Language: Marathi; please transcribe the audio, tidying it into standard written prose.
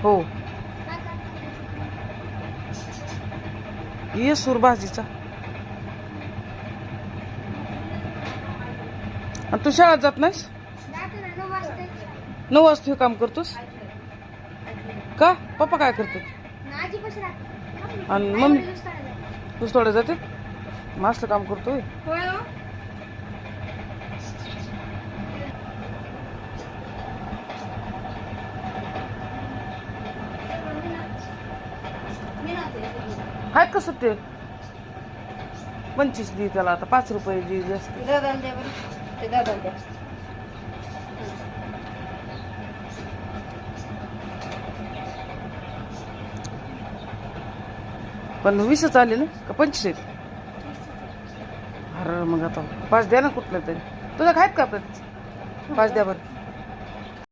हो. ये सूर भाजीचा. आणि तू शाळेत जात नाहीस? 9 वाजता हे काम करतोस का? पप्पा काय करतात? आणि मम्मी ऊस तोडायला जाते? मग असलं काम करतोय. हाय कसं ते 25 दे त्याला. आता 5 रुपये जी जास्त. पण 20च आले ना का 25 आहेत? अरे मग आता 5 द्या ना कुठलं तरी. तुझ्या आहेत का 5 द्या बरं.